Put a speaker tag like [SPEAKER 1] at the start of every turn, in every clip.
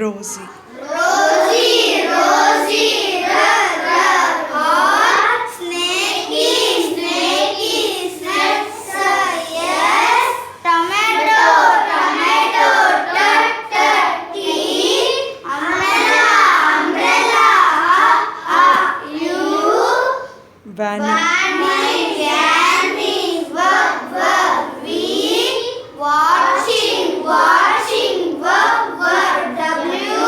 [SPEAKER 1] Rosie.
[SPEAKER 2] Rosie, Rosie, heart. Snakey, snakey, snakes, yes. Tomato, tomato, tea. Umbrella, umbrella, you.
[SPEAKER 1] Vanny.
[SPEAKER 2] Watching, watching, W,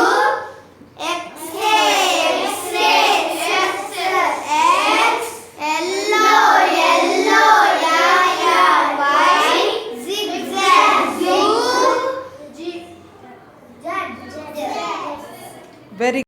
[SPEAKER 2] X-ray, yellow, Y, zigzag,
[SPEAKER 1] Very